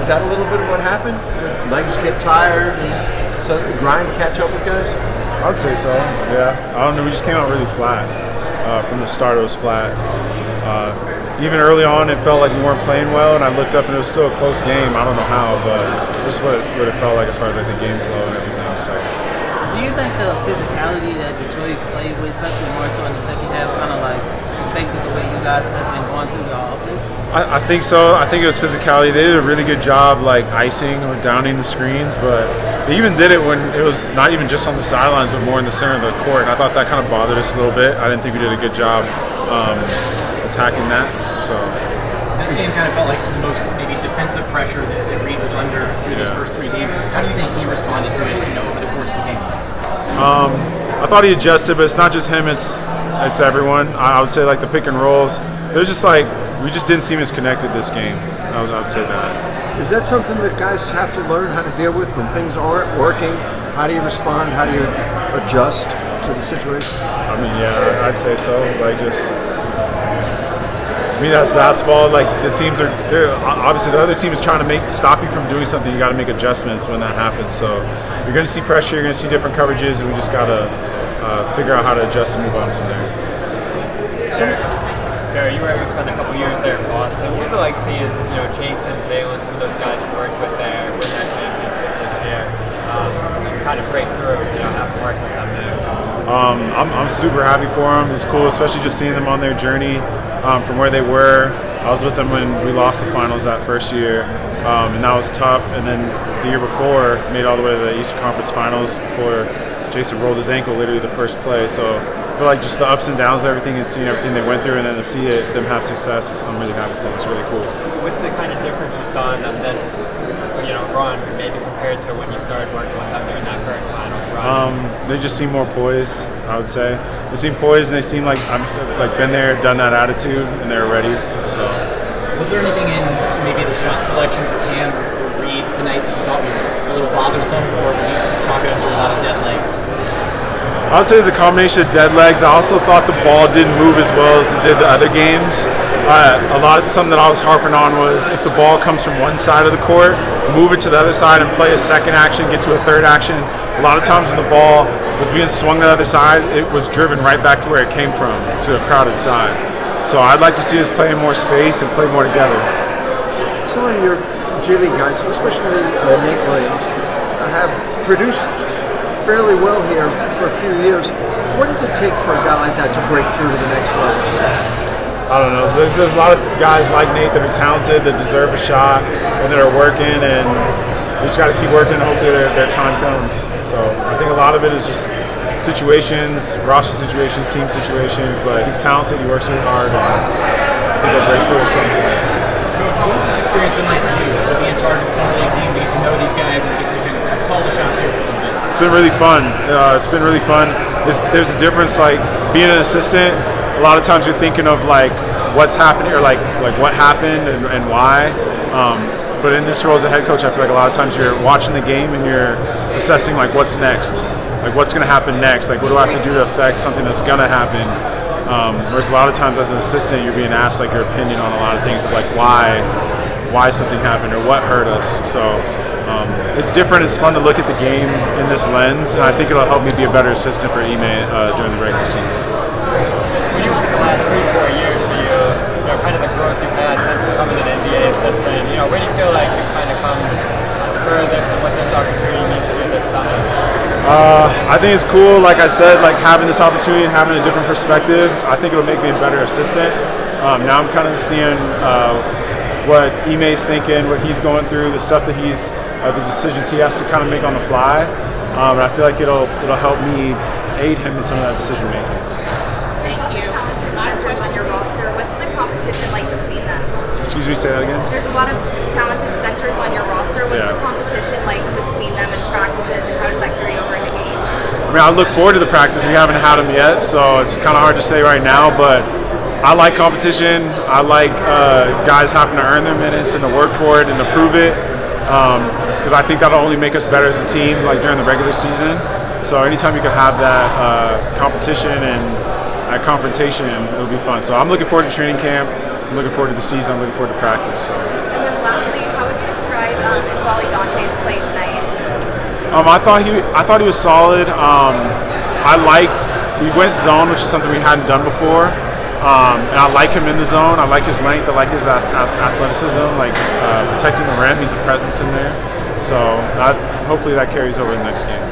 Is that a little bit of what happened? Did legs get tired and so the grind to catch up with guys? I would say so, yeah. I don't know, we just came out really flat. From the start, it was flat. Even early on, it felt like we weren't playing well, and I looked up and it was still a close game. I don't know how, but this is what it felt like as far as like the game flow and everything. So. Do you think the physicality that Detroit played with, especially more so in the second half, kind of like affected the way you guys have been going through the offense? I think so. I think it was physicality. They did a really good job like icing or downing the screens, but they even did it when it was not even just on the sidelines, but more in the center of the court. And I thought that kind of bothered us a little bit. I didn't think we did a good job attacking that. So this game kind of felt like the most maybe defensive pressure that Reed was under through those first 3 games. How do you think he responded to it, over the course of the game? I thought he adjusted, but it's not just him. It's everyone. I would say like the pick and rolls. There's just like we just didn't seem as connected this game. I would say that. Is that something that guys have to learn how to deal with when things aren't working? How do you respond? How do you adjust to the situation? I mean, yeah, I'd say so. Like just. To me, that's basketball. Like the teams they're obviously the other team is trying to stop you from doing something. You got to make adjustments when that happens. So you're going to see pressure. You're going to see different coverages, and we just got to figure out how to adjust and move on from there. Garrett, you were able to spend a couple years there in Boston. What was it like seeing, Jason, Jalen, some of those guys you worked with there win that championship this year, kind of break through, having worked with them there? I'm super happy for them. It's cool, especially just seeing them on their journey from where they were. I was with them when we lost the finals that first year, and that was tough. And then the year before, made it all the way to the Eastern Conference Finals before Jason rolled his ankle literally the first play. So I feel like just the ups and downs of everything and seeing everything they went through and then to see them have success, I'm really happy for them. It's really cool. What's the kind of difference you saw in them this run, maybe compared to when you started working with them during that first finals run? They just seem more poised, I would say. They seem poised and they seem like been there, done that attitude, and they're ready. So. Was there anything in maybe the shot selection for Cam or Reed tonight that you thought was a little bothersome, or would you chalk it up to a lot of dead legs? I would say it's a combination of dead legs. I also thought the ball didn't move as well as it did the other games. Something that I was harping on was if the ball comes from one side of the court, move it to the other side and play a second action, get to a third action. A lot of times when the ball was being swung to the other side, it was driven right back to where it came from, to a crowded side. So I'd like to see us play in more space and play more together. Some of your G League guys, especially Nate Williams, have produced fairly well here for a few years. What does it take for a guy like that to break through to the next level? I don't know. There's a lot of guys like Nate that are talented, that deserve a shot, and that are working, and we just got to keep working. Hopefully their time comes. So I think a lot of it is just situations, roster situations, team situations, but he's talented, he works really hard, and I think he'll break through at some point. Coach, what has this experience been like for you to be in charge of the summer league team, to get to know these guys, and to get to kind of call the shots here for a little bit? It's been really fun. There's a difference, like being an assistant. A lot of times you're thinking of like what's happening or like what happened and why. But in this role as a head coach, I feel like a lot of times you're watching the game and you're assessing like what's next, like what's going to happen next, like what do I have to do to affect something that's going to happen. Whereas a lot of times as an assistant, you're being asked like your opinion on a lot of things of like why something happened or what hurt us. So. It's different. It's fun to look at the game in this lens, and I think it'll help me be a better assistant for Ime during the regular season. So. When you look at the last 3-4 years for you, kind of the growth you've had since becoming an NBA assistant, where do you feel like you've kind of come furthest and what this opportunity means to you this summer? I think it's cool. Like I said, like having this opportunity and having a different perspective, I think it'll make me a better assistant. Now I'm kind of seeing what Ime's thinking, what he's going through, the stuff that the decisions he has to kind of make on the fly. And I feel like it'll help me aid him in some of that decision making. Thank you. Talented centers on your roster. What's the competition like between them? Excuse me, say that again? There's a lot of talented centers on your roster. What's the competition like between them in practices, and how does that carry over into games? I mean, I look forward to the practice. We haven't had them yet, so it's kind of hard to say right now, but I like competition. I like guys having to earn their minutes and to work for it and to prove it. Because I think that'll only make us better as a team, like during the regular season. So anytime you can have that competition and that confrontation, it'll be fun. So I'm looking forward to training camp. I'm looking forward to the season. I'm looking forward to practice. So. And then lastly, how would you describe I thought he was solid. We went zone, which is something we hadn't done before. And I like him in the zone. I like his length. I like his athleticism, protecting the rim. He's a presence in there. So hopefully that carries over the next game.